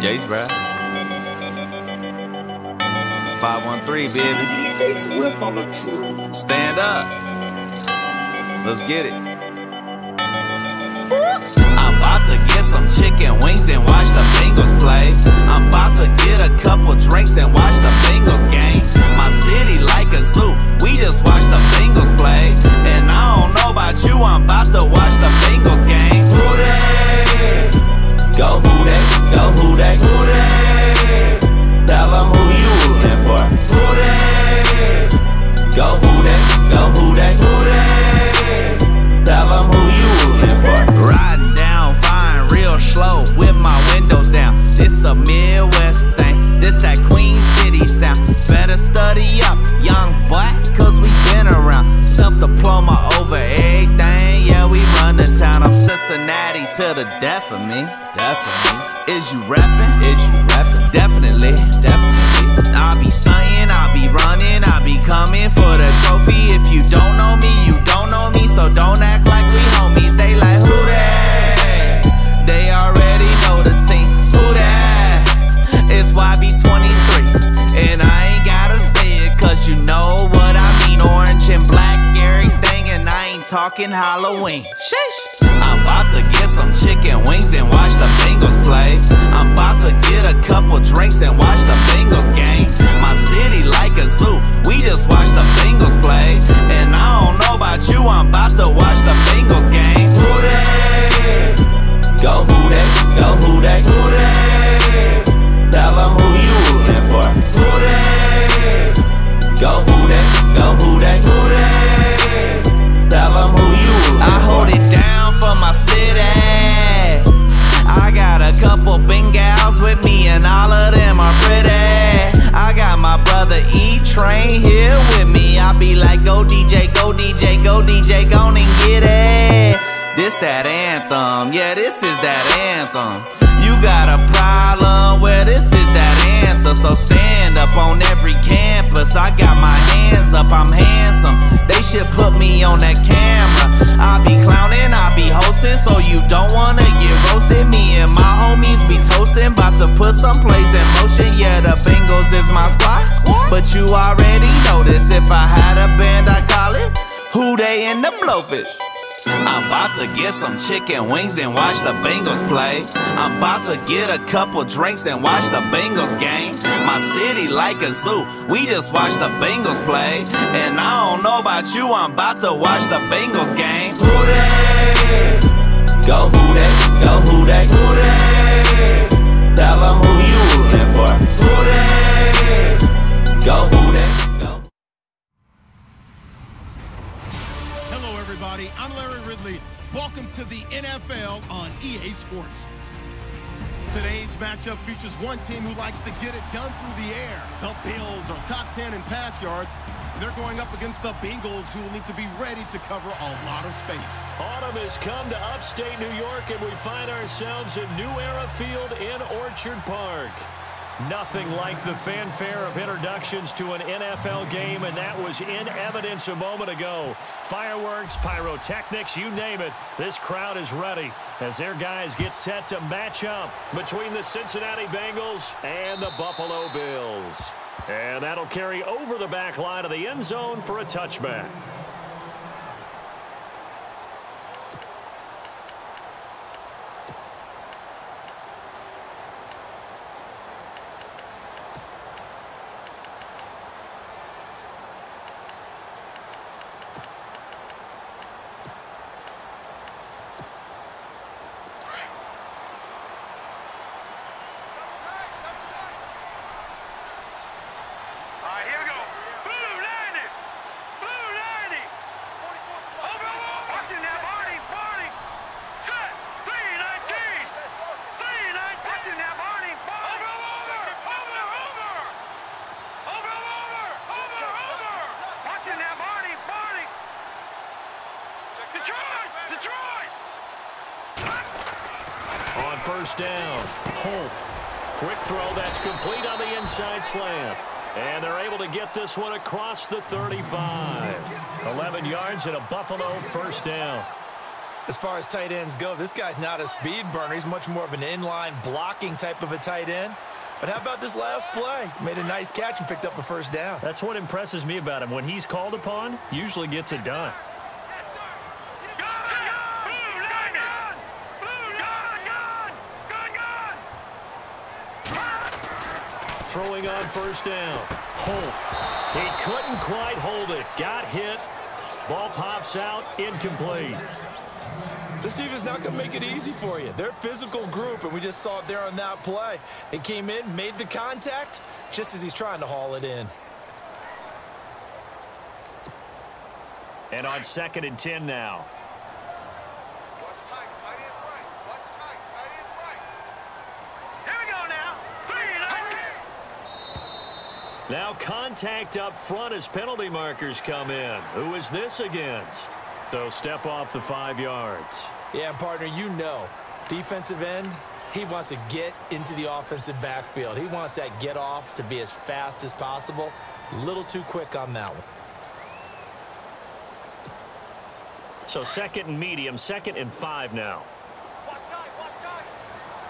Jace, bruh. 513, baby. DJ Swift on the truth. Stand up. Let's get it. I'm about to get some chicken wings and watch the Bengals play. I'm about to get a couple drinks and watch the Bengals game. My city like a zoo. We just watch the Bengals play. And I don't know about you, I'm about to watch the Bengals game. Who they? Go who they? Go who they? Who they? Tell them who you rooting for. Who they? Go who they? Go who they? Who they? Tell them who you rooting for. Riding down fine real slow with my windows down. This a Midwest thing. This that Queen City sound. Better study up, young boy, cause we been around. Self-diploma over everything. Yeah, we run the town. I'm Cincinnati to the death of me. Definitely. Is you rapping? Is you rapping? Definitely, definitely. I'll be stunting, I'll be running, I'll be coming for the trophy. If you don't know me, you don't know me, so don't act like we homies. They like, who that? They already know the team. Who that? It's YB23. And I ain't gotta say it, cause you know what I mean. Orange and black, everything, and I ain't talking Halloween. Sheesh. I'm about to get some chicken wings and watch the Bengals play. I'm about to get a couple drinks and watch the Bengals game. My city like a zoo. We just watch the Bengals play. And I don't know about you, I'm about to watch the Bengals game. Who they? Go who they? Go who they? Who they? Tell them who you rooting for. Who they? Go who they? Go who they? Who they? Tell them who you rooting for. I hold it down for my city. I got a couple Bengals with me and all of them are pretty. I got my brother E-Train here with me. I be like, go DJ, go DJ, go DJ, go and get it. This that anthem, yeah, this is that anthem. You got a problem, well, this is that answer. So stand up on every campus. I got my hands up, I'm handsome. They should put me on that camera. I be clowning, I be hosting, so you don't wanna get roasted. Me and my homies be toasting, about to put some plays in motion. Yeah, the Bengals is my squad, but you already know this. If I had a band, I'd call it Who They in the Blowfish. I'm about to get some chicken wings and watch the Bengals play. I'm about to get a couple drinks and watch the Bengals game. My city like a zoo. We just watch the Bengals play. And I don't know about you, I'm about to watch the Bengals game. Who they? Go who they? Go who they? Who they? Tell them who you rooting for. Who they? Go who they? Go. Hello, everybody. I'm Larry Ridley. Welcome to the NFL on EA Sports. Today's matchup features one team who likes to get it done through the air. The Bills are top 10 in pass yards. They're going up against the Bengals, who will need to be ready to cover a lot of space. Autumn has come to upstate New York, and we find ourselves at New Era Field in Orchard Park. Nothing like the fanfare of introductions to an NFL game, and that was in evidence a moment ago. Fireworks, pyrotechnics, you name it. This crowd is ready as their guys get set to match up between the Cincinnati Bengals and the Buffalo Bills. And that'll carry over the back line of the end zone for a touchback. On first down, Holt. Quick throw, that's complete on the inside slant. And they're able to get this one across the 35. 11 yards and a Buffalo first down. As far as tight ends go, this guy's not a speed burner. He's much more of an inline blocking type of a tight end. But how about this last play? Made a nice catch and picked up a first down. That's what impresses me about him. When he's called upon, usually gets it done. Throwing on first down. Holt. He couldn't quite hold it. Got hit. Ball pops out. Incomplete. This defense is not going to make it easy for you. They're a physical group, and we just saw it there on that play. It came in, made the contact, just as he's trying to haul it in. And on 2nd and 10 now. Watch tight, tight end right. Watch tight, tight end right. Here we go now. Now contact up front as penalty markers come in. Who is this against? They'll step off the 5 yards. Yeah, partner, you know, defensive end, he wants to get into the offensive backfield. He wants that get off to be as fast as possible. A little too quick on that one. So 2nd and medium, 2nd and 5 now. Watch tight, watch tight.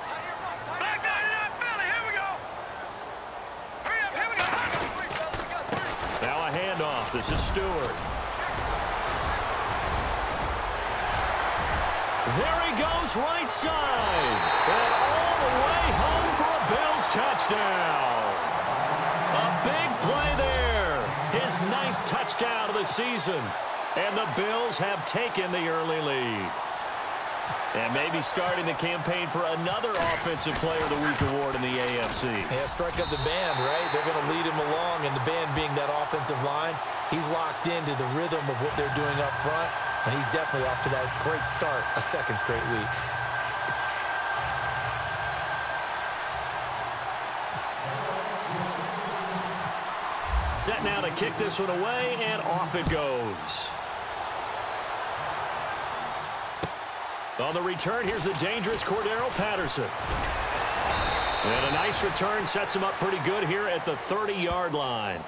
Tight end right, tight end. Back down in that belly. Here we go. Hurry up, here we go. Now a handoff. This is Stewart. There he goes, right side. And all the way home for a Bills touchdown. A big play there. His 9th touchdown of the season. And the Bills have taken the early lead. And maybe starting the campaign for another Offensive Player of the Week award in the AFC. Yeah, strike up the band, right? They're going to lead him along, and the band being that offensive line, he's locked into the rhythm of what they're doing up front. And he's definitely off to that great start, a 2nd straight week. Set now to kick this one away, and off it goes. On the return, here's the dangerous Cordero Patterson. And a nice return sets him up pretty good here at the 30-yard line.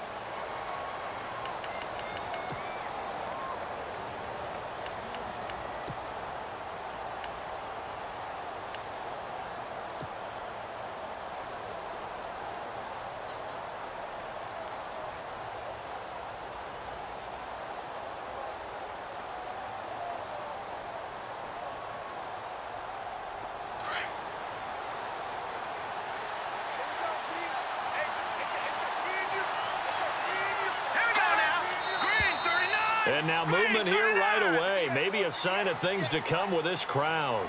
And now movement here right away. Maybe a sign of things to come with this crowd.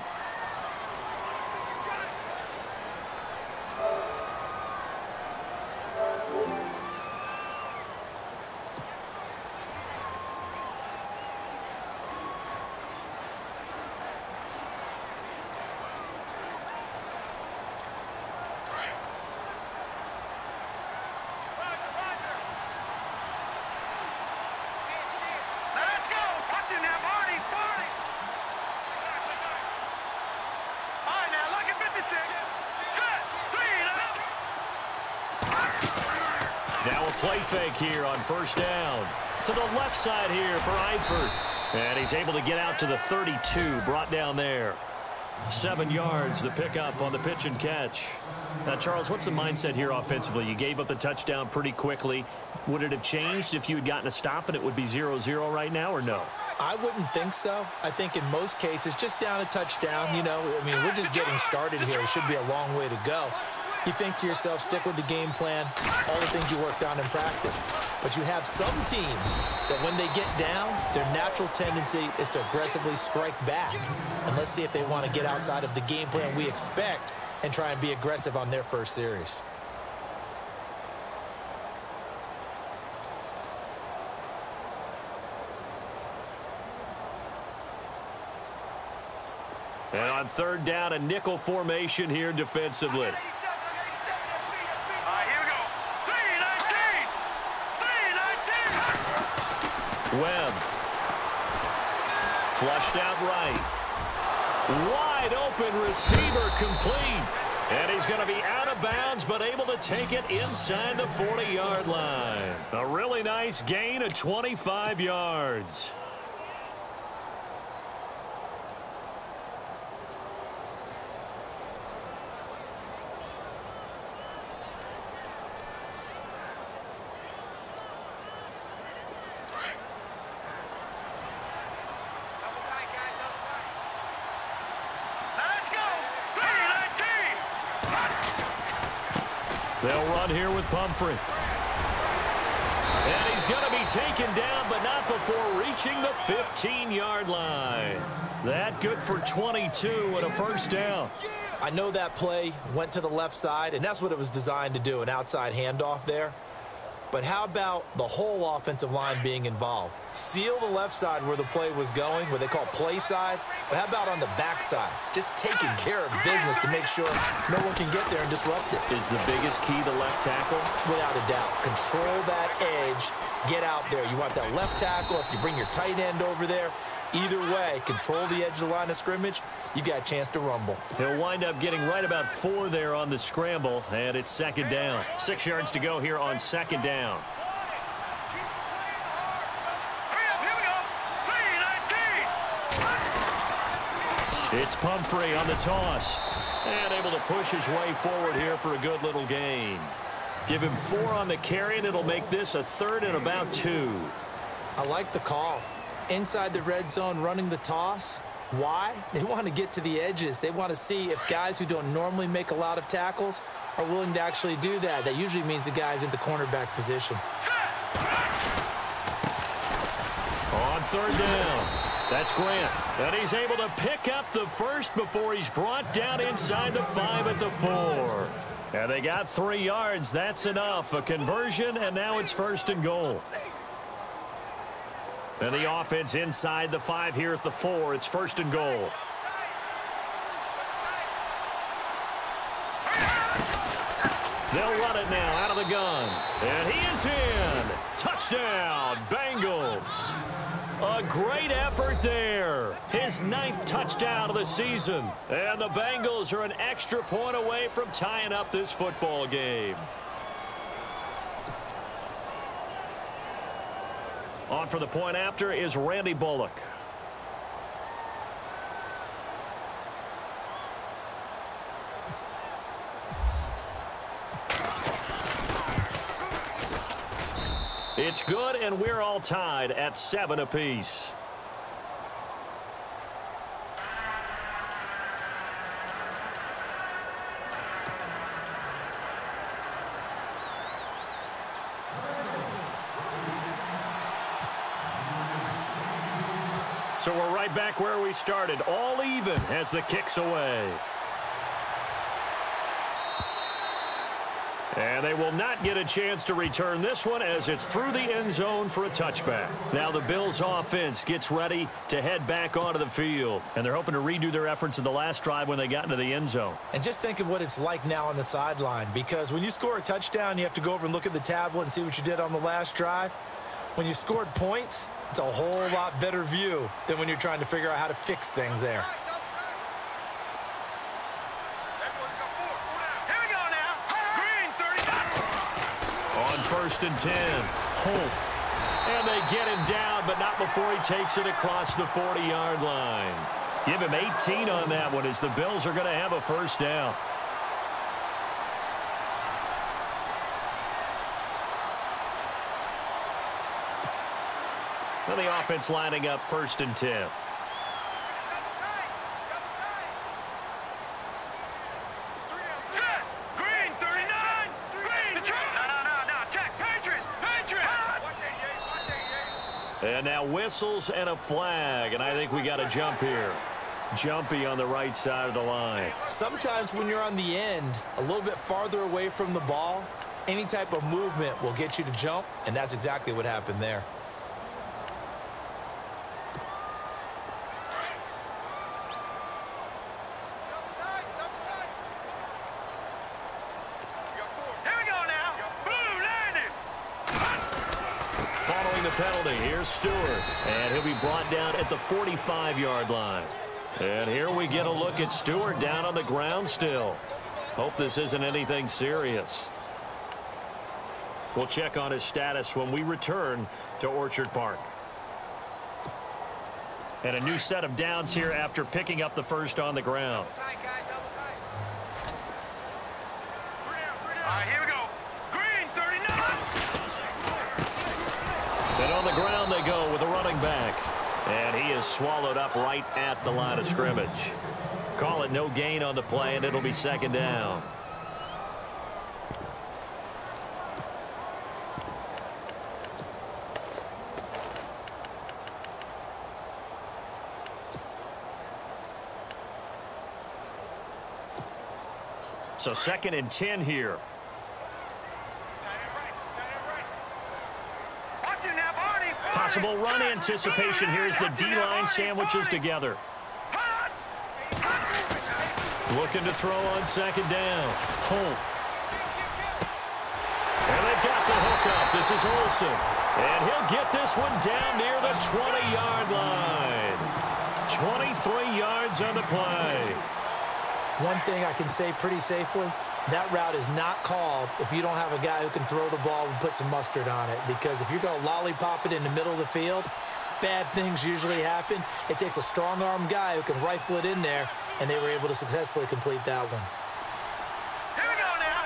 Now a play fake here on first down. To the left side here for Eifert. And he's able to get out to the 32, brought down there. 7 yards, the pickup on the pitch and catch. Now, Charles, what's the mindset here offensively? You gave up the touchdown pretty quickly. Would it have changed if you had gotten a stop and it would be 0-0 right now, or no? I wouldn't think so. I think in most cases, just down a touchdown, you know, I mean, we're just getting started here. It should be a long way to go. You think to yourself, stick with the game plan, all the things you worked on in practice. But you have some teams that when they get down, their natural tendency is to aggressively strike back. And let's see if they want to get outside of the game plan we expect and try and be aggressive on their first series. And on third down, a nickel formation here defensively. Webb. Flushed out right. Wide open receiver complete. And he's going to be out of bounds, but able to take it inside the 40-yard line. A really nice gain of 25 yards. They'll run here with Pumphrey. And he's going to be taken down, but not before reaching the 15-yard line. That good for 22 and a first down. I know that play went to the left side, and that's what it was designed to do, an outside handoff there. But how about the whole offensive line being involved? Seal the left side where the play was going, what they call play side. But how about on the back side? Just taking care of business to make sure no one can get there and disrupt it. Is the biggest key to left tackle? Without a doubt. Control that edge. Get out there. You want that left tackle. If you bring your tight end over there, either way, control the edge of the line of scrimmage, you got a chance to rumble. He'll wind up getting right about 4 there on the scramble, and it's second down. 6 yards to go here on second down. It's Pumphrey on the toss, and able to push his way forward here for a good little gain. Give him 4 on the carry, and it'll make this a 3rd and about 2. I like the call. Inside the red zone, running the toss. Why? They want to get to the edges. They want to see if guys who don't normally make a lot of tackles are willing to actually do that. That usually means the guy's in the cornerback position. On 3rd down, that's Grant. And he's able to pick up the first before he's brought down inside the 5 at the 4. And they got 3 yards. That's enough. A conversion, and now it's 1st and goal. And the offense inside the 5 here at the 4. It's 1st and goal. They'll run it now out of the gun. And he is in. Touchdown, Bengals. A great effort there. His 9th touchdown of the season. And the Bengals are an extra point away from tying up this football game. On for the point after is Randy Bullock. It's good, and we're all tied at 7 apiece. So we're right back where we started, all even as the kick's away. And they will not get a chance to return this one as it's through the end zone for a touchback. Now the Bills offense gets ready to head back onto the field. And they're hoping to redo their efforts in the last drive when they got into the end zone. And just think of what it's like now on the sideline, because when you score a touchdown, you have to go over and look at the tablet and see what you did on the last drive. When you scored points, it's a whole lot better view than when you're trying to figure out how to fix things there. On 1st and 10, Holt. And they get him down, but not before he takes it across the 40-yard line. Give him 18 on that one as the Bills are going to have a first down. So the offense lining up 1st and 10. And now whistles and a flag, and I think we got a jump here. Jumpy on the right side of the line. Sometimes when you're on the end, a little bit farther away from the ball, any type of movement will get you to jump, and that's exactly what happened there. Penalty. Here's Stewart, and he'll be brought down at the 45-yard line. And here we get a look at Stewart down on the ground still. Hope this isn't anything serious. We'll check on his status when we return to Orchard Park. And a new set of downs here after picking up the first on the ground. Here we go. Green, 39. And on the ground they go with a running back. And he is swallowed up right at the line of scrimmage. Call it no gain on the play, and it'll be second down. So 2nd and 10 here. Possible run anticipation here as the D-line sandwiches together. Looking to throw on 2nd down. Holt. And they've got the hook up. This is Olsen. And he'll get this one down near the 20-yard line. 23 yards on the play. One thing I can say pretty safely, that route is not called if you don't have a guy who can throw the ball and put some mustard on it. Because if you're going to lollipop it in the middle of the field, bad things usually happen. It takes a strong-arm guy who can rifle it in there, and they were able to successfully complete that one. Here we go now.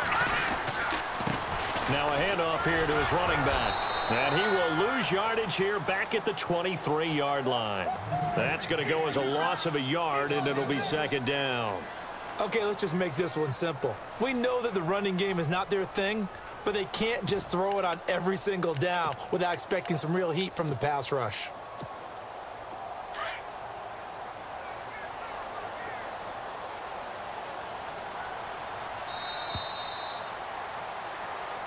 Now a handoff here to his running back. And he will lose yardage here back at the 23-yard line. That's going to go as a loss of a yard, and it'll be 2nd down. Okay, let's just make this one simple. We know that the running game is not their thing, but they can't just throw it on every single down without expecting some real heat from the pass rush.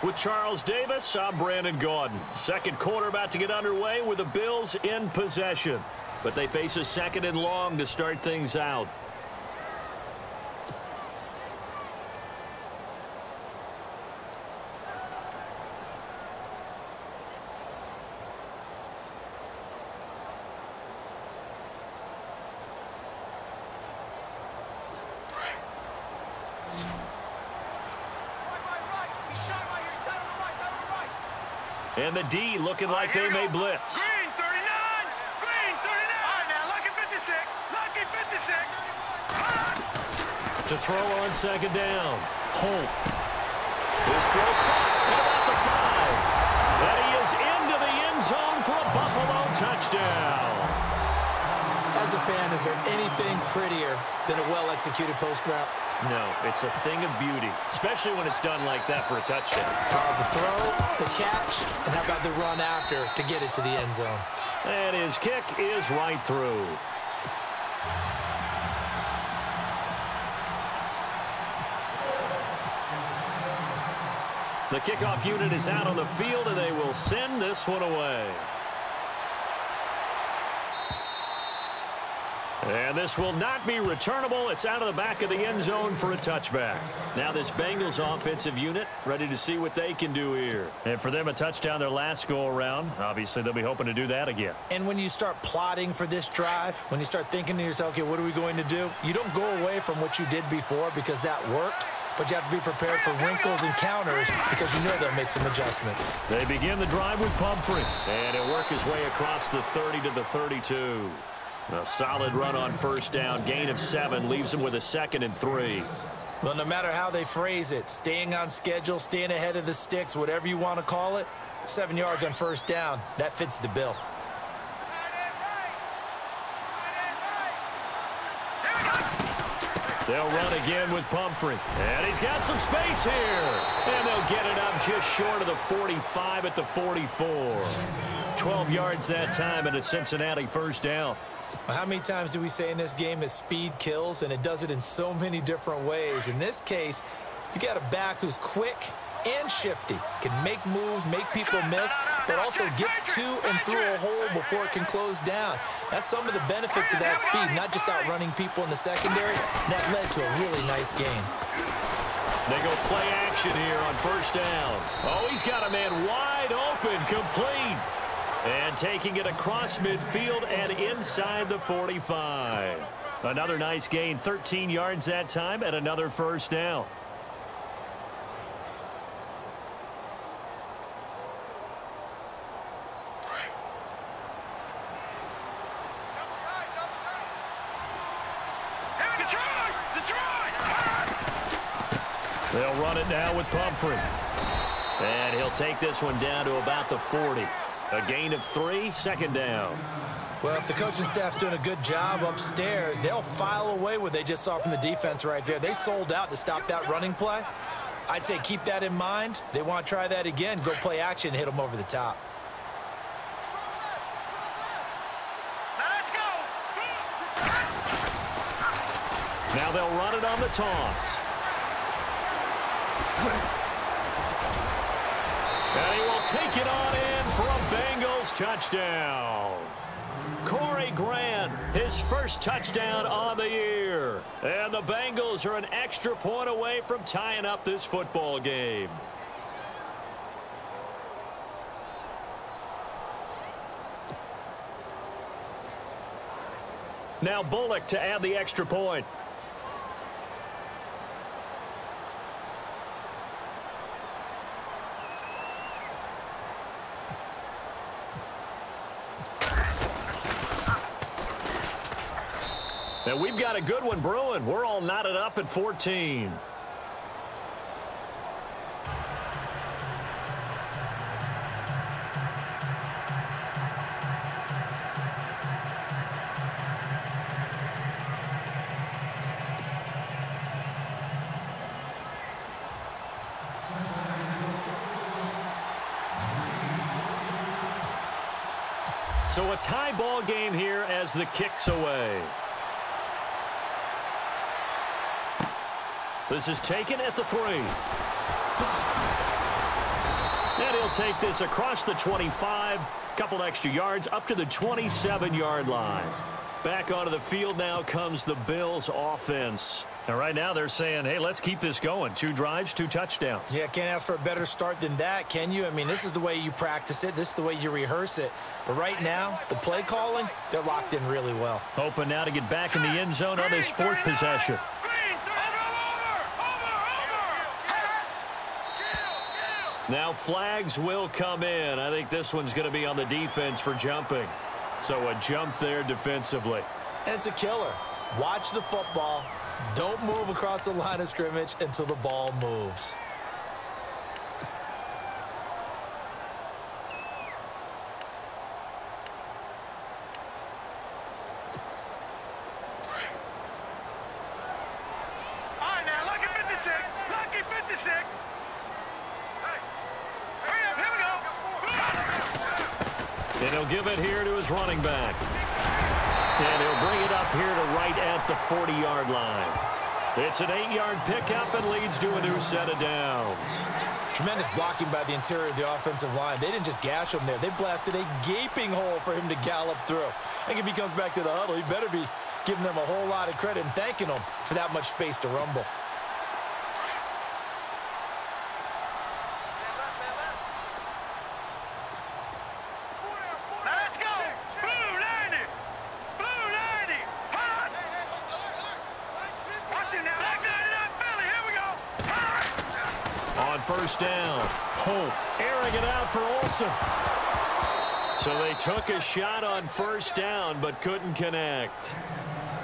With Charles Davis, I'm Brandon Gaudin. 2nd quarter about to get underway with the Bills in possession. But they face a 2nd and long to start things out. And the D looking like they may blitz. Green 39. Green 39. All right, now, lucky 56. Lucky 56. To throw on 2nd down. Holt. His throw caught at about the 5. And he is into the end zone for a Buffalo touchdown. As a fan, is there anything prettier than a well-executed post route? No, it's a thing of beauty, especially when it's done like that for a touchdown. The throw, the catch, and how about the run after to get it to the end zone? And his kick is right through. The kickoff unit is out on the field, and they will send this one away. And this will not be returnable. It's out of the back of the end zone for a touchback. Now this Bengals offensive unit ready to see what they can do here. And for them, a touchdown their last go-around. Obviously, they'll be hoping to do that again. And when you start plotting for this drive, when you start thinking to yourself, okay, what are we going to do? You don't go away from what you did before because that worked. But you have to be prepared for wrinkles and counters because you know they'll make some adjustments. They begin the drive with Pumphrey. And he'll work his way across the 30 to the 32. A solid run on 1st down. Gain of 7 leaves him with a 2nd and 3. Well, no matter how they phrase it, staying on schedule, staying ahead of the sticks, whatever you want to call it, 7 yards on 1st down, that fits the bill. They'll run again with Pumphrey. And he's got some space here. And they'll get it up just short of the 45 at the 44. 12 yards that time and a Cincinnati 1st down. How many times do we say in this game that speed kills, and it does it in so many different ways? In this case, you got a back who's quick and shifty, can make moves, make people miss, but also gets to and through a hole before it can close down. That's some of the benefits of that speed, not just outrunning people in the secondary. That led to a really nice game. They go play action here on 1st down. Oh, he's got a man wide open, complete. And taking it across midfield and inside the 45. Another nice gain, 13 yards that time, and another 1st down. They'll run it now with Pumphrey. And he'll take this one down to about the 40. A gain of 3, 2nd down. Well, if the coaching staff's doing a good job upstairs, they'll file away what they just saw from the defense right there. They sold out to stop that running play. I'd say keep that in mind. They want to try that again. Go play action, hit them over the top. Now they'll run it on the toss. And he will take it on in for a Bengals touchdown. Corey Grant, his first touchdown on the year. And the Bengals are an extra point away from tying up this football game. Now Bullock to add the extra point. And we've got a good one brewing. We're all knotted up at 14. So a tie ball game here as the kick's away. This is taken at the 3. And he'll take this across the 25. Couple extra yards up to the 27-yard line. Back onto the field now comes the Bills offense. And right now they're saying, hey, let's keep this going. 2 drives, 2 touchdowns. Yeah, can't ask for a better start than that, can you? I mean, this is the way you practice it. This is the way you rehearse it. But right now, the play calling, they're locked in really well. Hoping now to get back in the end zone on this 4th possession. Now flags will come in. I think this one's going to be on the defense for jumping. So a jump there defensively. And it's a killer. Watch the football. Don't move across the line of scrimmage until the ball moves. All right, now, lucky 56. Lucky 56. And he'll give it here to his running back. And he'll bring it up here to right at the 40-yard line. It's an 8-yard pickup and leads to a new set of downs. Tremendous blocking by the interior of the offensive line. They didn't just gash him there. They blasted a gaping hole for him to gallop through. I think if he comes back to the huddle, he better be giving them a whole lot of credit and thanking them for that much space to rumble. First down. Holt airing it out for Olsen. So they took a shot on first down but couldn't connect.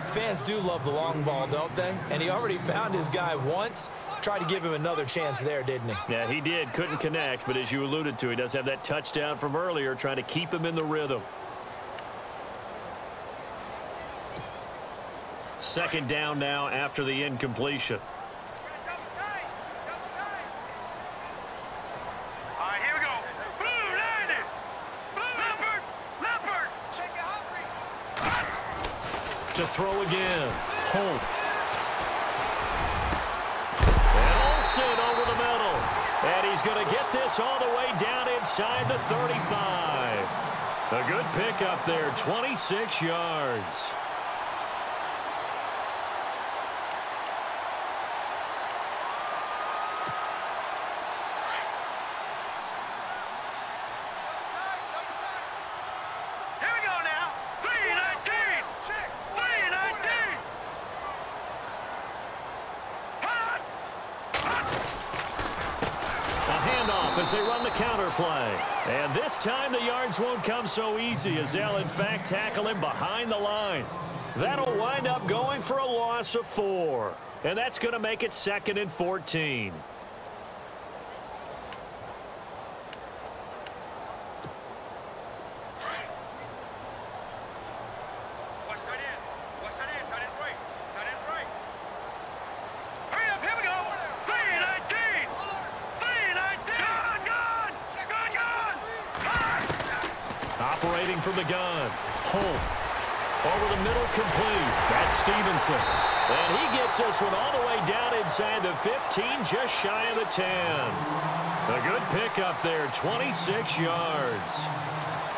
Fans do love the long ball, don't they? And he already found his guy once. Tried to give him another chance there, didn't he? Yeah, he did. Couldn't connect, but as you alluded to, he does have that touchdown from earlier trying to keep him in the rhythm. Second down now after the incompletion. To throw again. Holt. And Olsen over the middle. And he's going to get this all the way down inside the 35. A good pickup there, 26 yards. As they run the counter play. And this time the yards won't come so easy as they'll in fact tackle him behind the line. That'll wind up going for a loss of 4. And that's going to make it 2nd and 14. Operating from the gun. Holt. Over the middle, complete. That's Stevenson. And he gets this one all the way down inside the 15, just shy of the 10. A good pickup there, 26 yards.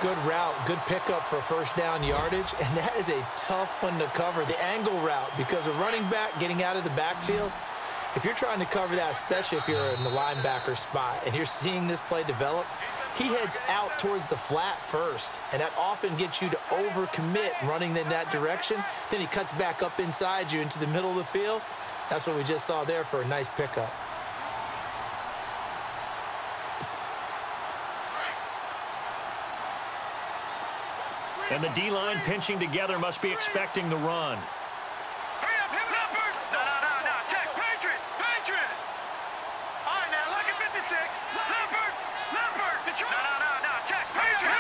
Good route, good pickup for first down yardage, and that is a tough one to cover, the angle route, because a running back getting out of the backfield, if you're trying to cover that, especially if you're in the linebacker spot and you're seeing this play develop, he heads out towards the flat first, and that often gets you to overcommit running in that direction. Then he cuts back up inside you into the middle of the field. That's what we just saw there for a nice pickup. And the D-line pinching together must be expecting the run. Hurry up, Leopard! No, check, Patriot! All right, now, look at 56. Leopard! Detroit! No, check, Patriot!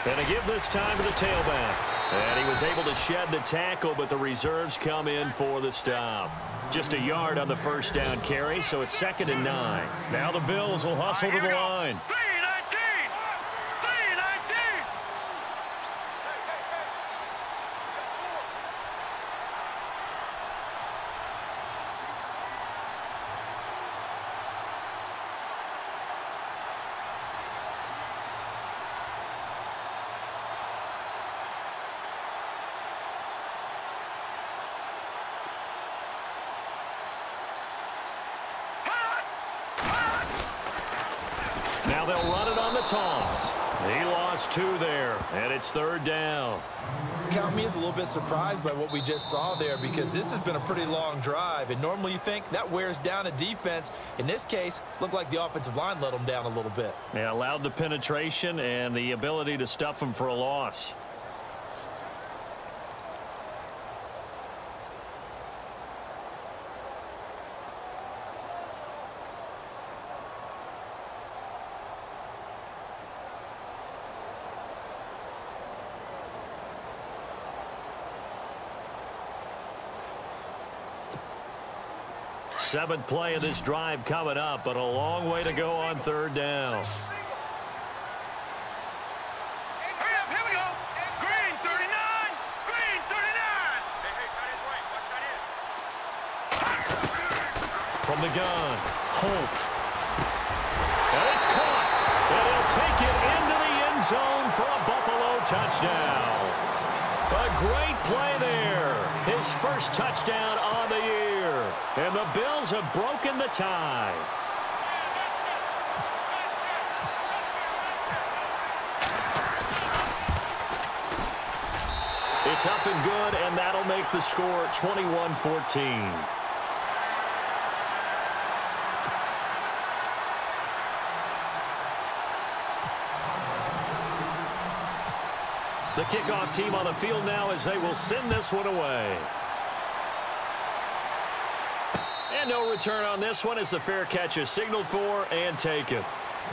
And to give this time to the tailback. And he was able to shed the tackle, but the reserves come in for the stop. Just a yard on the first down carry, so it's 2nd and 9. Now the Bills will hustle to the line. Now they'll run it on the toss. He lost 2 there, and it's 3rd down. Count me as a little bit surprised by what we just saw there, because this has been a pretty long drive, and normally you think that wears down a defense. In this case, looked like the offensive line let them down a little bit. They allowed the penetration and the ability to stuff them for a loss. Seventh play of this drive coming up, but a long way to go on 3rd down. Hurry up, here we go. Green 39. From the gun, Hope. And it's caught. And he'll take it into the end zone for a Buffalo touchdown. A great play there. His first touchdown on the year. And the Bills have broken the tie. It's up and good, and that'll make the score 21-14. The kickoff team on the field now as they will send this one away. And no return on this one as the fair catch is signaled for and taken.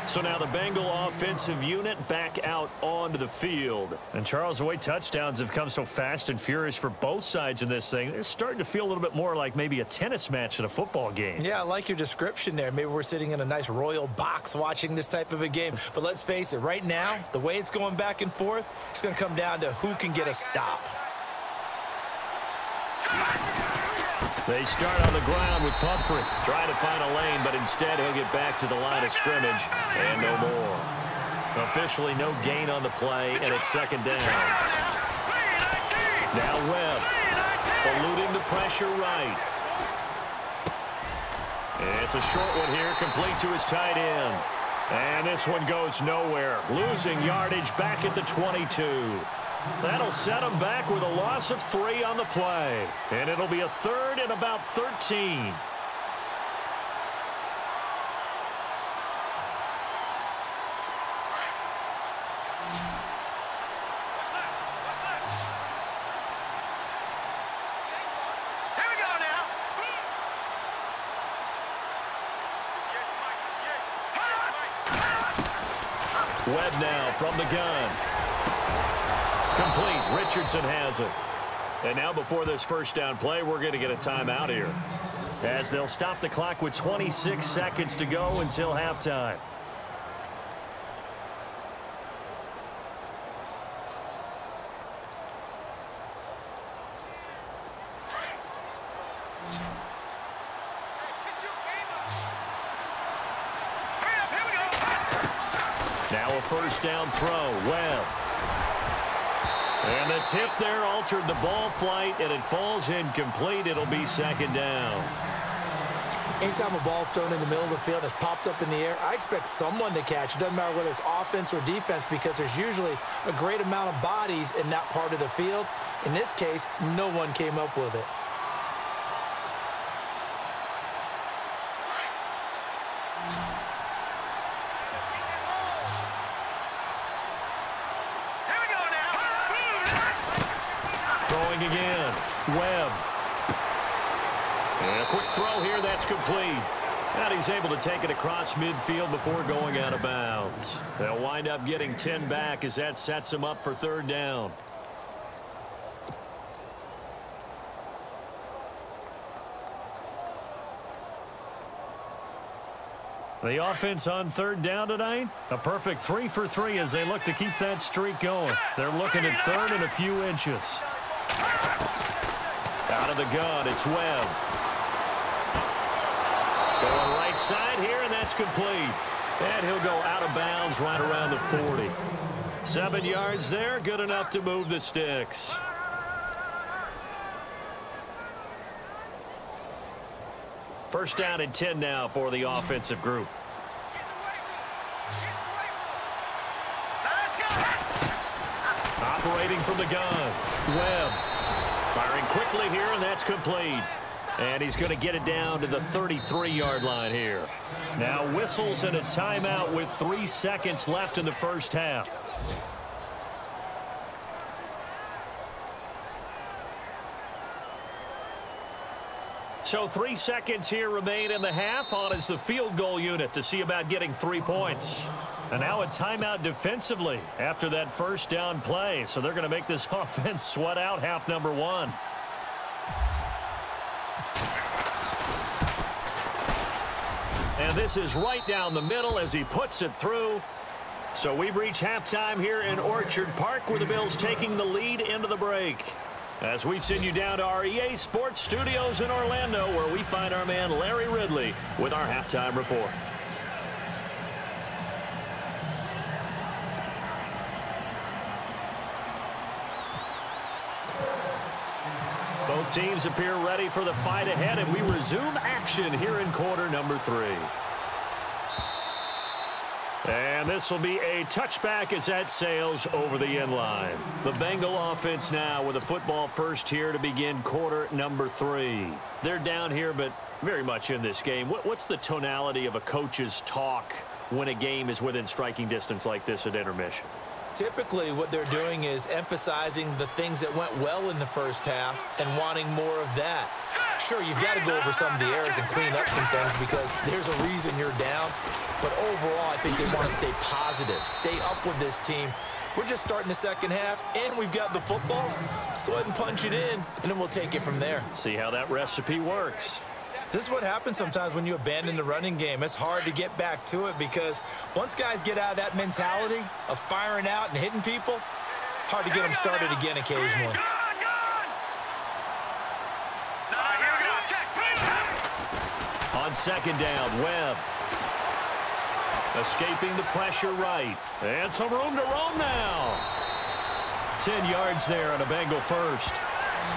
So now the Bengal offensive unit back out onto the field. And Charles, the way touchdowns have come so fast and furious for both sides in this thing, it's starting to feel a little bit more like maybe a tennis match in a football game. Yeah, I like your description there. Maybe we're sitting in a nice royal box watching this type of a game. But let's face it, right now, the way it's going back and forth, it's going to come down to who can get a stop. They start on the ground with Pumphrey, trying to find a lane, but instead he'll get back to the line of scrimmage, and no more. Officially no gain on the play, and it's 2nd down. Now Webb, eluding the pressure right. It's a short one here, complete to his tight end. And this one goes nowhere, losing yardage back at the 22. That'll set them back with a loss of 3 on the play. And it'll be a 3rd and about 13. Here we go now. Webb now from the gun. Complete. Richardson has it. And now before this first down play, we're going to get a timeout here, as they'll stop the clock with 26 seconds to go until halftime. Now a first down throw. Webb. And the tip there altered the ball flight, and it falls incomplete. It'll be second down. Anytime a ball's thrown in the middle of the field and it's popped up in the air, I expect someone to catch. It doesn't matter whether it's offense or defense, because there's usually a great amount of bodies in that part of the field. In this case, no one came up with it. Throwing again. Webb. And a quick throw here. That's complete. And he's able to take it across midfield before going out of bounds. They'll wind up getting 10 back as that sets him up for third down. The offense on third down tonight, a perfect 3 for 3 as they look to keep that streak going. They're looking at third and a few inches. Out of the gun, it's Webb. Going right side here, and that's complete. And he'll go out of bounds right around the 40. 7 yards there, good enough to move the sticks. First down and 10 now for the offensive group. Operating from the gun. Webb firing quickly here, and that's complete. And he's going to get it down to the 33-yard line here. Now whistles and a timeout with 3 seconds left in the first half. So 3 seconds here remain in the half. On is the field goal unit to see about getting 3 points. And now a timeout defensively after that first down play. So they're going to make this offense sweat out half number 1. And this is right down the middle as he puts it through. So we've reached halftime here in Orchard Park, where the Bills taking the lead into the break. As we send you down to our EA Sports Studios in Orlando, where we find our man Larry Ridley with our halftime report. Both teams appear ready for the fight ahead, and we resume action here in quarter number 3. And this will be a touchback as that sails over the end line. The Bengal offense now with a football first here to begin quarter number 3. They're down here, but very much in this game. What's the tonality of a coach's talk when a game is within striking distance like this at intermission? Typically, what they're doing is emphasizing the things that went well in the first half and wanting more of that. Sure, you've got to go over some of the errors and clean up some things because there's a reason you're down. But overall, I think they want to stay positive, stay up with this team. We're just starting the second half, and we've got the football. Let's go ahead and punch it in, and then we'll take it from there. See how that recipe works. This is what happens sometimes when you abandon the running game. It's hard to get back to it because once guys get out of that mentality of firing out and hitting people, hard to get them started again occasionally. On second down, Webb. Escaping the pressure right. And some room to roam now. 10 yards there on a Bengal first.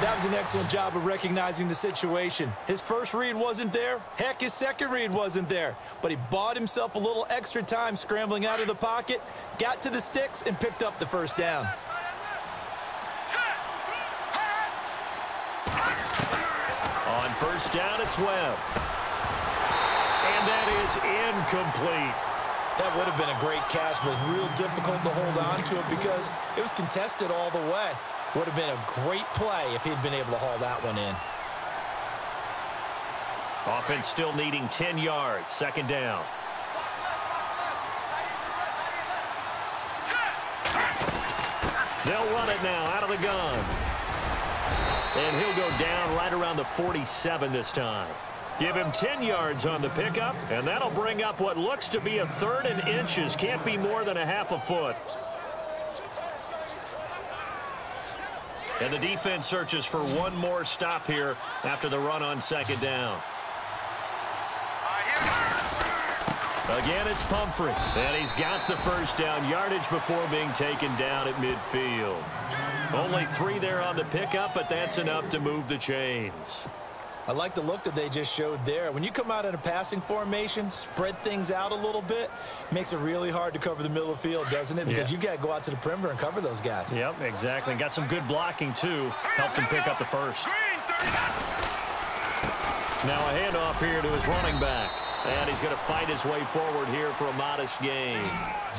That was an excellent job of recognizing the situation. His first read wasn't there. Heck, his second read wasn't there. But he bought himself a little extra time scrambling out of the pocket, got to the sticks, and picked up the first down. On first down, it's Webb. And that is incomplete. That would have been a great catch, but it was real difficult to hold on to it because it was contested all the way. Would have been a great play if he'd been able to haul that one in. Offense still needing 10 yards. Second down. They'll run it now out of the gun. And he'll go down right around the 47 this time. Give him 10 yards on the pickup, and that'll bring up what looks to be a third and inches. Can't be more than a half a foot. And the defense searches for one more stop here after the run on second down. Again, it's Pumphrey, and he's got the first down yardage before being taken down at midfield. Only 3 there on the pickup, but that's enough to move the chains. I like the look that they just showed there. When you come out in a passing formation, spread things out a little bit, makes it really hard to cover the middle of the field, doesn't it? Because you've got to go out to the perimeter and cover those guys. Yep, exactly. Got some good blocking, too. Helped him pick up the first. Now a handoff here to his running back. And he's going to fight his way forward here for a modest gain.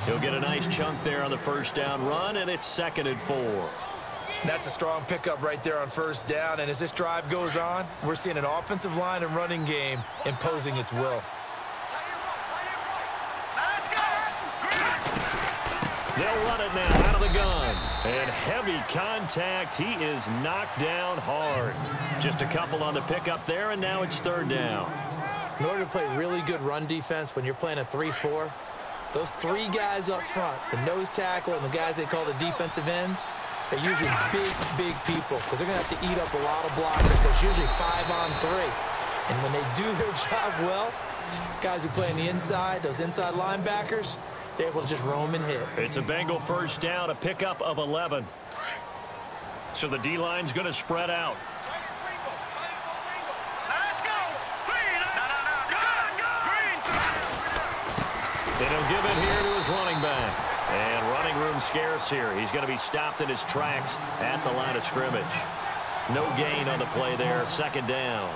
He'll get a nice chunk there on the first down run, and it's 2nd and 4. That's a strong pickup right there on first down. And as this drive goes on, we're seeing an offensive line and running game imposing its will. They'll run it now out of the gun. And heavy contact. He is knocked down hard. Just a couple on the pickup there, and now it's 3rd down. In order to play really good run defense when you're playing a 3-4, those 3 guys up front, the nose tackle and the guys they call the defensive ends, they're usually big people because they're going to have to eat up a lot of blockers because usually 5 on 3. And when they do their job well, guys who play on the inside, those inside linebackers, they're able to just roam and hit. It's a Bengal first down, a pickup of 11. So the D-line's going to spread out. And he'll give it here to his running back. And running room scarce here. He's going to be stopped in his tracks at the line of scrimmage. No gain on the play there. 2nd down.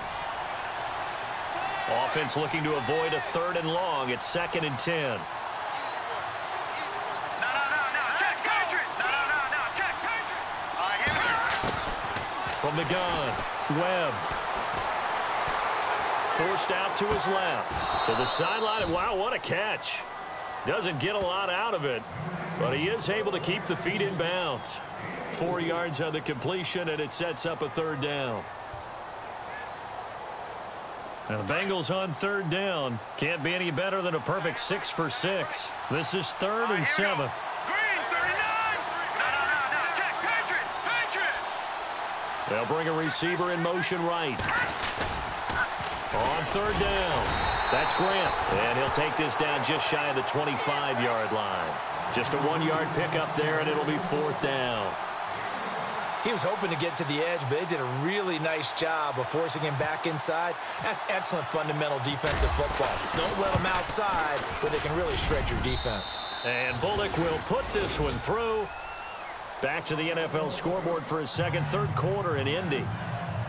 Offense looking to avoid a 3rd and long. It's 2nd and 10. From the gun, Webb. Forced out to his left. To the sideline. Wow, what a catch. Doesn't get a lot out of it, but he is able to keep the feet in bounds. 4 yards on the completion, and it sets up a 3rd down. Now the Bengals on 3rd down. Can't be any better than a perfect 6 for 6. This is 3rd and 7. They'll bring a receiver in motion right. On 3rd down. That's Grant, and he'll take this down just shy of the 25-yard line. Just a 1-yard pickup there, and it'll be 4th down. He was hoping to get to the edge, but they did a really nice job of forcing him back inside. That's excellent fundamental defensive football. Don't let them outside where they can really shred your defense. And Bullock will put this one through. Back to the NFL scoreboard for his 3rd quarter in Indy.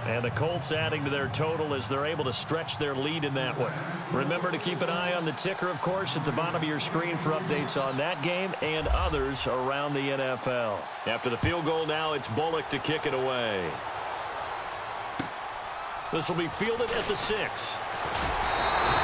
And the Colts adding to their total as they're able to stretch their lead in that one. Remember to keep an eye on the ticker, of course, at the bottom of your screen for updates on that game and others around the NFL. After the field goal now, it's Bullock to kick it away. This will be fielded at the 6.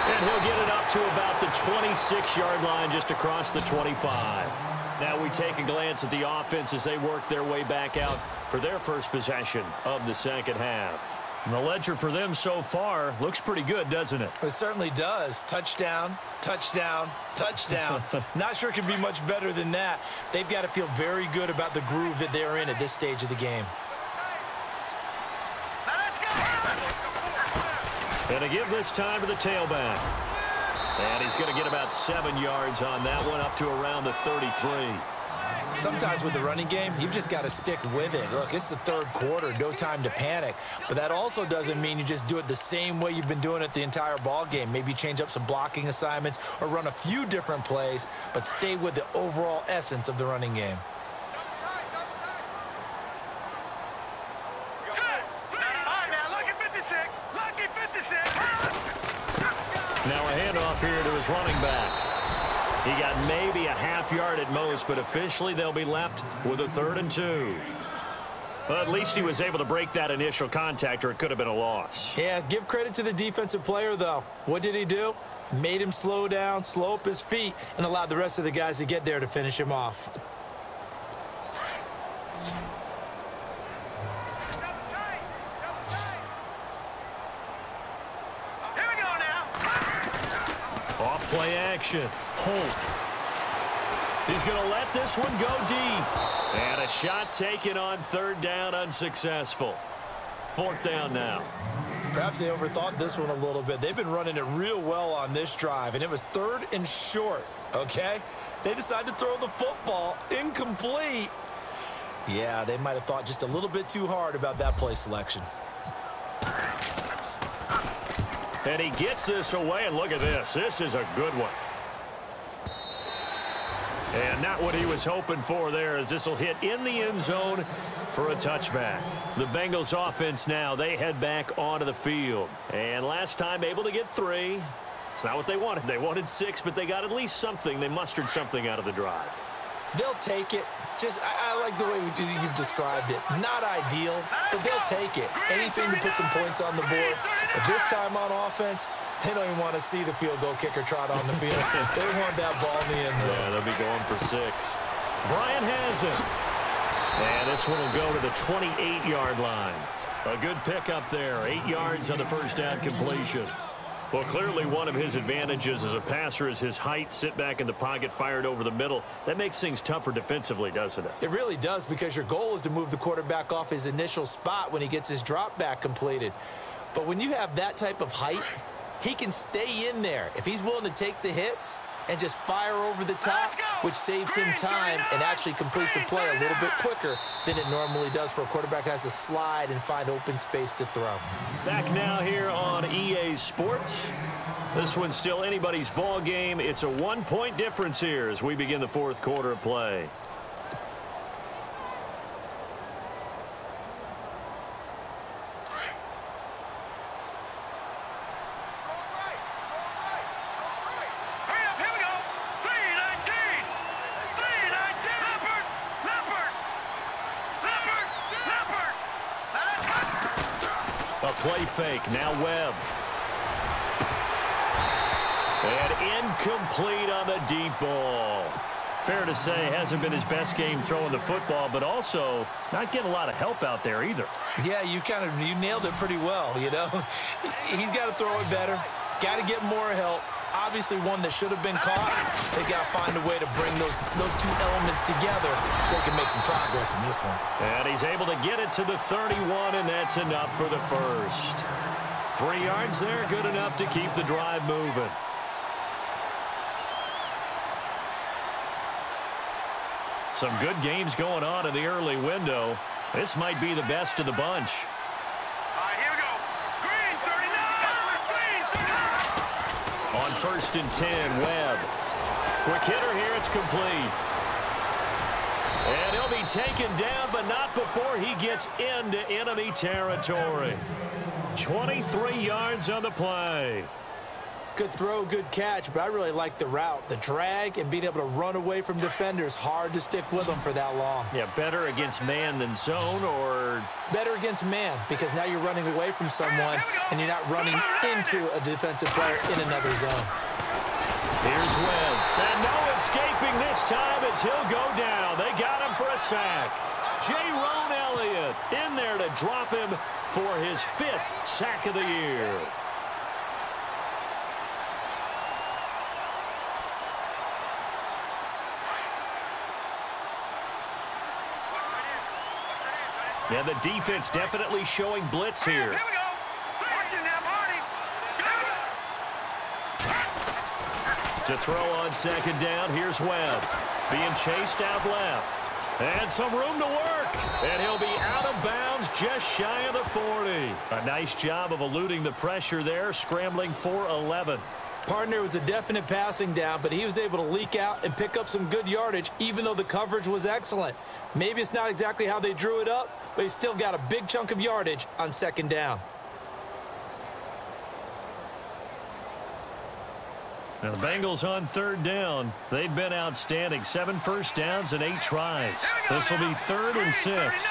And he'll get it up to about the 26-yard line, just across the 25. Now we take a glance at the offense as they work their way back out for their first possession of the 2nd half. And the ledger for them so far looks pretty good, doesn't it? It certainly does. Touchdown, touchdown, touchdown. Not sure it can be much better than that. They've got to feel very good about the groove that they're in at this stage of the game. And to give this time to the tailback. And he's going to get about 7 yards on that one, up to around the 33. Sometimes with the running game, you've just got to stick with it. Look, it's the 3rd quarter, no time to panic. But that also doesn't mean you just do it the same way you've been doing it the entire ball game. Maybe change up some blocking assignments or run a few different plays, but stay with the overall essence of the running game. Now a handoff here to his running back. He got maybe a half yard at most, but officially they'll be left with a 3rd and 2. Well, at least he was able to break that initial contact, or it could have been a loss. Yeah, give credit to the defensive player, though. What did he do? Made him slow down, slow up his feet, and allowed the rest of the guys to get there to finish him off. Play action. Holt. He's going to let this one go deep. And a shot taken on 3rd down, unsuccessful. 4th down now. Perhaps they overthought this one a little bit. They've been running it real well on this drive, and it was 3rd and short, okay? They decided to throw the football incomplete. Yeah, they might have thought just a little bit too hard about that play selection. And he gets this away, and look at this. This is a good one. And not what he was hoping for there, as this will hit in the end zone for a touchback. The Bengals offense now, they head back onto the field. And last time able to get 3. It's not what they wanted. They wanted 6, but they got at least something. They mustered something out of the drive. They'll take it. I like the way you've described it. Not ideal, but they'll take it. Anything to put some points on the board. But this time on offense, they don't even want to see the field goal kicker trot on the field. They want that ball in the end zone. Yeah, they'll be going for 6. Bryant has it. And this one will go to the 28-yard line. A good pickup there. 8 yards on the first down completion. Well, clearly one of his advantages as a passer is his height, sit back in the pocket, fired over the middle. That makes things tougher defensively, doesn't it? It really does, because your goal is to move the quarterback off his initial spot when he gets his drop back completed. But when you have that type of height, he can stay in there if he's willing to take the hits and just fire over the top, which saves him time and actually completes a play a little bit quicker than it normally does for a quarterback who has to slide and find open space to throw. Back now here on EA Sports. This one's still anybody's ball game. It's a 1-point difference here as we begin the 4th quarter of play. Play fake, now Webb. And incomplete on the deep ball. Fair to say, hasn't been his best game throwing the football, but also not getting a lot of help out there either. Yeah, you nailed it pretty well, you know. He's got to throw it better, got to get more help. Obviously one that should have been caught. They've got to find a way to bring those 2 elements together so they can make some progress in this one. And he's able to get it to the 31, and that's enough for the first. 3 yards there, good enough to keep the drive moving. Some good games going on in the early window. This might be the best of the bunch. On 1st and 10, Webb. Quick hitter here, it's complete. And he'll be taken down, but not before he gets into enemy territory. 23 yards on the play. Good throw, good catch, but I really like the route. The drag and being able to run away from defenders, hard to stick with them for that long. Yeah, better against man than zone, or? Better against man, because now you're running away from someone and you're not running into a defensive player in another zone. Here's Webb. And no escaping this time as he'll go down. They got him for a sack. J-Ron Elliott in there to drop him for his 5th sack of the year. Yeah, the defense definitely showing blitz here. Here we go. Watch it now, Marty. To throw on 2nd down, here's Webb. Being chased out left. And some room to work. And he'll be out of bounds just shy of the 40. A nice job of eluding the pressure there, scrambling for 11. Partner was a definite passing down, but he was able to leak out and pick up some good yardage, even though the coverage was excellent. Maybe it's not exactly how they drew it up, but he still got a big chunk of yardage on 2nd down. Now the Bengals on 3rd down. They've been outstanding. 7 first downs and 8 tries. This will be 3rd and 6.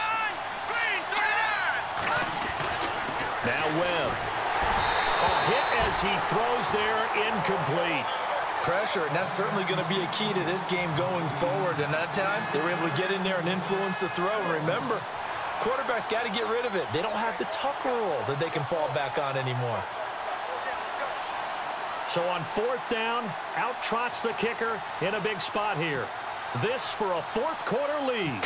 Now Webb. A hit as he throws there, incomplete. Pressure, and that's certainly going to be a key to this game going forward. And that time, they were able to get in there and influence the throw. And remember, quarterbacks got to get rid of it. They don't have the tucker roll that they can fall back on anymore. So on 4th down, out trots the kicker in a big spot here. This for a 4th quarter lead.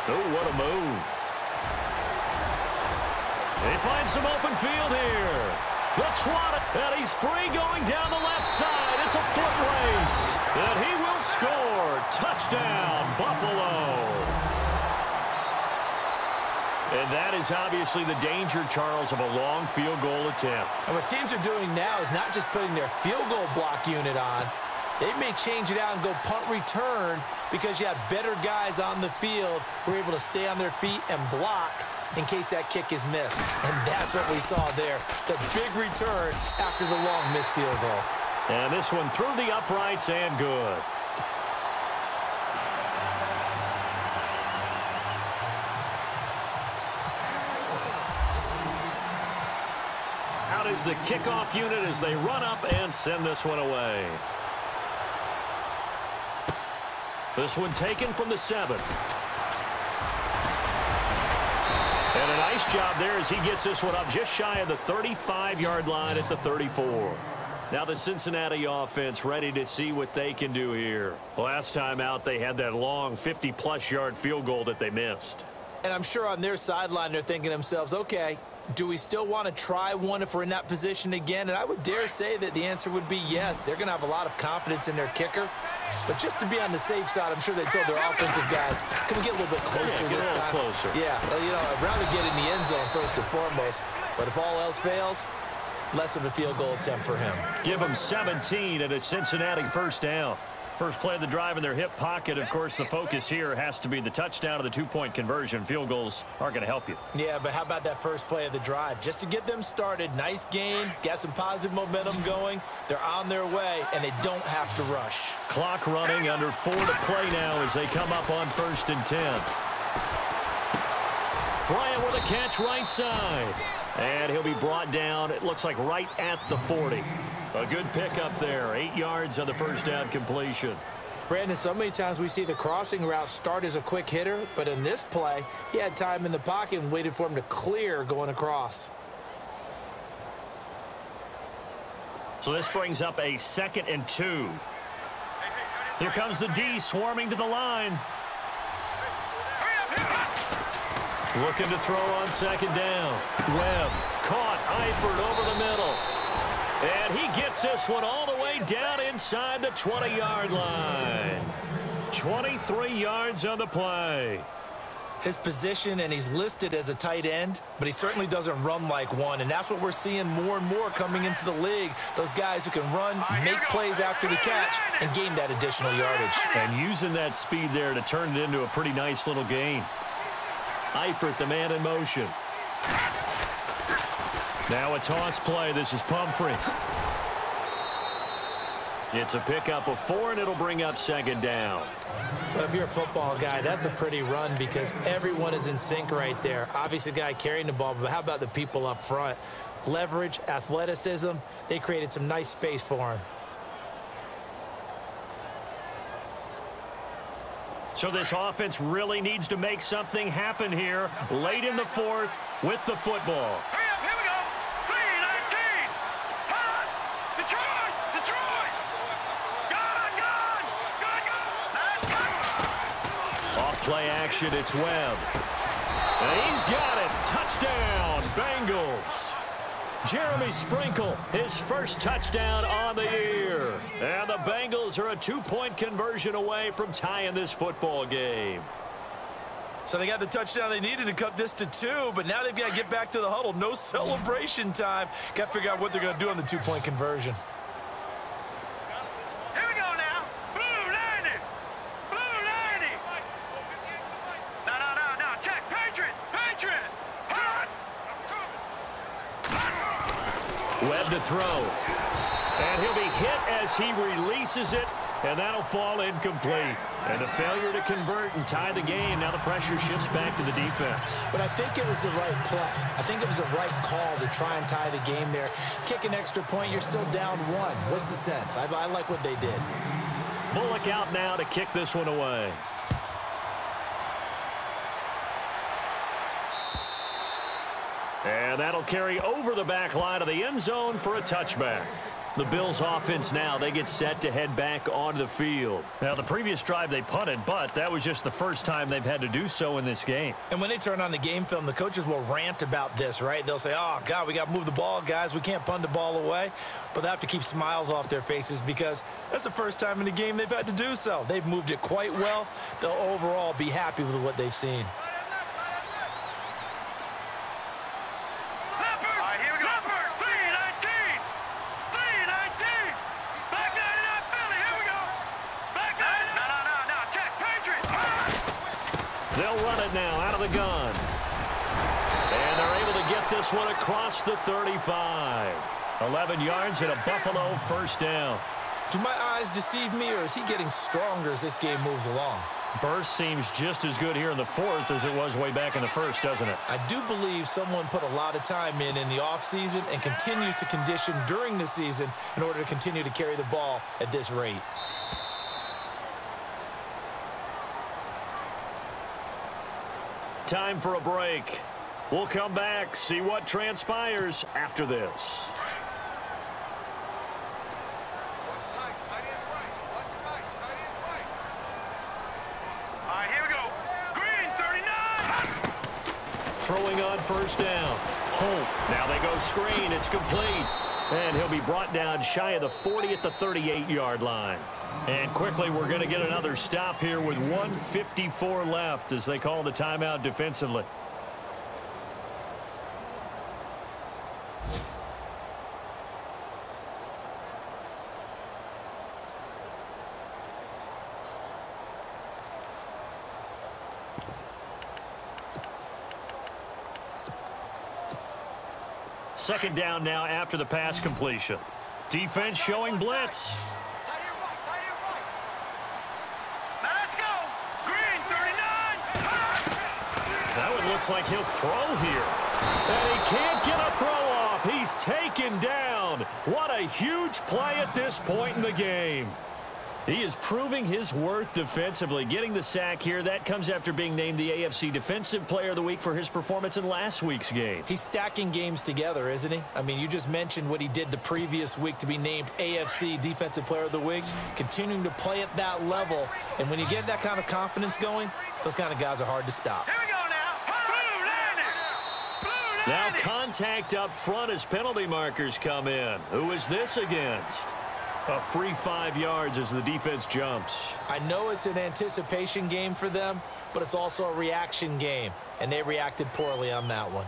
Oh, what a move. He finds some open field here. The trot, and he's free going down the left side. It's a foot race, and he will score. Touchdown, Buffalo. And that is obviously the danger, Charles, of a long field goal attempt. And what teams are doing now is not just putting their field goal block unit on. They may change it out and go punt return because you have better guys on the field who are able to stay on their feet and block in case that kick is missed. And that's what we saw there, the big return after the long missed field goal. And this one through the uprights and good. Out is the kickoff unit as they run up and send this one away. This one taken from the 7. And a nice job there as he gets this one up just shy of the 35-yard line at the 34. Now the Cincinnati offense ready to see what they can do here. Last time out, they had that long 50-plus yard field goal that they missed. And I'm sure on their sideline they're thinking to themselves, okay, do we still want to try one if we're in that position again? And I would dare say that the answer would be yes. They're going to have a lot of confidence in their kicker. But just to be on the safe side, I'm sure they told their offensive guys, can we get a little bit closer this time? Closer. Yeah, well, you know, I'd rather get in the end zone first and foremost. But if all else fails, less of a field goal attempt for him. Give him 17 and a Cincinnati first down. First play of the drive in their hip pocket. Of course, the focus here has to be the touchdown of the two-point conversion. Field goals aren't going to help you. Yeah, but how about that first play of the drive? Just to get them started, nice game, got some positive momentum going. They're on their way, and they don't have to rush. Clock running, under 4 to play now as they come up on 1st and 10. Bryant with a catch right side. And he'll be brought down, it looks like right at the 40. A good pickup there, 8 yards on the first down completion. Brandon, so many times we see the crossing route start as a quick hitter, but in this play, he had time in the pocket and waited for him to clear going across. So this brings up a 2nd and 2. Here comes the D swarming to the line. Looking to throw on 2nd down. Webb caught Eifert over the middle. And he gets this one all the way down inside the 20-yard line. 23 yards on the play. His position, and he's listed as a tight end, but he certainly doesn't run like one, and that's what we're seeing more and more coming into the league. Those guys who can run, make plays after the catch, and gain that additional yardage. And using that speed there to turn it into a pretty nice little gain. Eifert, the man in motion. Now a toss play. This is Pumphrey. It's a pickup of 4, and it'll bring up 2nd down. Well, if you're a football guy, that's a pretty run because everyone is in sync right there. Obviously, the guy carrying the ball, but how about the people up front? Leverage, athleticism, they created some nice space for him. So this offense really needs to make something happen here late in the 4th with the football. Hurry up, here we go. 3-19. Hot. Detroit. Detroit. Gone. Let's go. Off play action, it's Webb. And he's got it. Touchdown, Bengals. Jeremy Sprinkle, his first touchdown on the year. And the Bengals are a 2-point conversion away from tying this football game. So they got the touchdown they needed to cut this to 2, but now they've got to get back to the huddle. No celebration time. Got to figure out what they're going to do on the 2-point conversion. Here we go now. Blue 90. Blue 90. No. Check. Patriot. Hot. Webb to throw. And he'll be hit as he releases it, and that'll fall incomplete. And a failure to convert and tie the game. Now the pressure shifts back to the defense. But I think it was the right play. I think it was the right call to try and tie the game there. Kick an extra point, you're still down 1. What's the sense? I like what they did. Bullock out now to kick this one away. And that'll carry over the back line of the end zone for a touchback. The Bills offense now, they get set to head back onto the field. Now, the previous drive they punted, but that was just the first time they've had to do so in this game. And when they turn on the game film, the coaches will rant about this, right? They'll say, oh, God, we got to move the ball, guys. We can't punt the ball away. But they have to keep smiles off their faces because that's the first time in the game they've had to do so. They've moved it quite well. They'll overall be happy with what they've seen. They'll run it now out of the gun. And they're able to get this one across the 35. 11 yards and a Buffalo first down. Do my eyes deceive me, or is he getting stronger as this game moves along? Burst seems just as good here in the fourth as it was way back in the first, doesn't it? I do believe someone put a lot of time in the offseason and continues to condition during the season in order to continue to carry the ball at this rate. Time for a break. We'll come back, see what transpires after this. All right, here we go. Green, 39. Throwing on first down. Holt. Now they go screen. It's complete. And he'll be brought down shy of the 40 at the 38-yard line. And quickly, we're going to get another stop here with 1:54 left as they call the timeout defensively. Second down now after the pass completion. Defense showing blitz. Looks like he'll throw here. And he can't get a throw off. He's taken down. What a huge play at this point in the game. He is proving his worth defensively. Getting the sack here, that comes after being named the AFC Defensive Player of the Week for his performance in last week's game. He's stacking games together, isn't he? I mean, you just mentioned what he did the previous week to be named AFC Defensive Player of the Week. Continuing to play at that level. And when you get that kind of confidence going, those kind of guys are hard to stop. Here we go now. Blue landing. Blue Now landing. contact up front as penalty markers come in. Who is this against? A free 5 yards as the defense jumps. I know it's an anticipation game for them, but it's also a reaction game, and they reacted poorly on that one.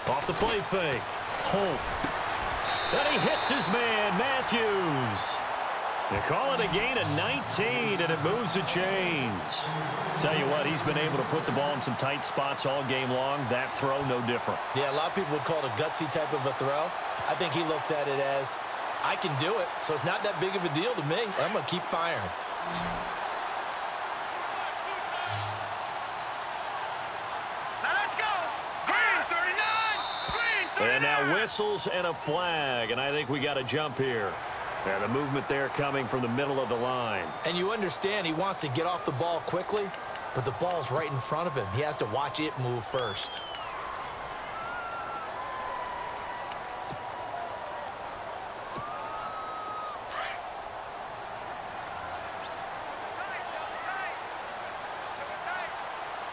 Off the play fake. Holt. And he hits his man, Matthews. They call it a gain of 19, and it moves the chains. Tell you what, he's been able to put the ball in some tight spots all game long. That throw, no different. Yeah, a lot of people would call it a gutsy type of a throw. I think he looks at it as, I can do it, so it's not that big of a deal to me. I'm going to keep firing. Now let's go. Green 39. Green 39. And now whistles and a flag, and I think we got a jump here. And the movement there coming from the middle of the line. And you understand he wants to get off the ball quickly, but the ball's right in front of him. He has to watch it move first.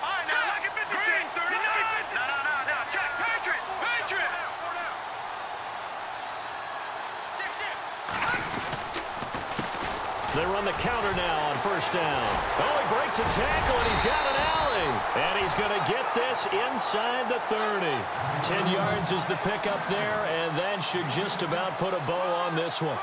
All right, now look at 56. Green 39. No. Check. Patriot. They run the counter now on first down. Oh, he breaks a tackle, and he's got an alley. And he's going to get this inside the 30. 10 yards is the pickup there, and that should just about put a bow on this one.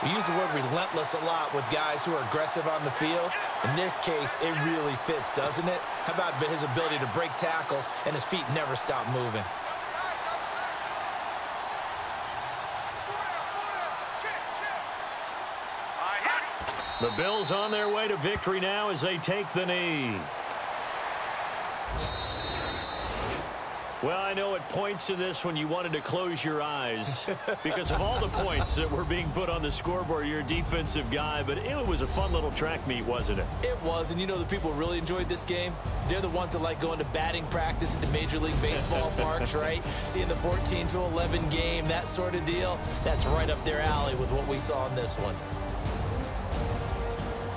We use the word relentless a lot with guys who are aggressive on the field. In this case, it really fits, doesn't it? How about his ability to break tackles and his feet never stop moving? The Bills on their way to victory now as they take the knee. Well, I know at points in this when you wanted to close your eyes because of all the points that were being put on the scoreboard. You're a defensive guy, but it was a fun little track meet, wasn't it? It was, and you know the people really enjoyed this game? They're the ones that like going to batting practice at the Major League Baseball parks, right? Seeing the 14-11 game, that sort of deal. That's right up their alley with what we saw in this one.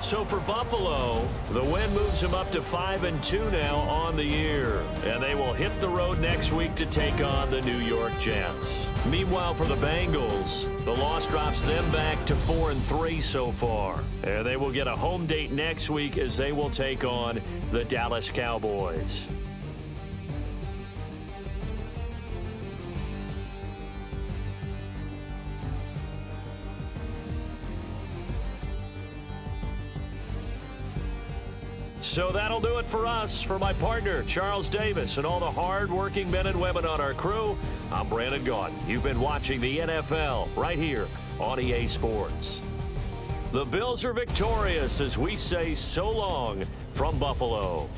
So for Buffalo, the win moves them up to 5-2 now on the year. And they will hit the road next week to take on the New York Jets. Meanwhile, for the Bengals, the loss drops them back to 4-3 so far. And they will get a home date next week as they will take on the Dallas Cowboys. So that'll do it for us. For my partner, Charles Davis, and all the hard-working men and women on our crew, I'm Brandon Gaudin. You've been watching the NFL right here on EA Sports. The Bills are victorious as we say so long from Buffalo.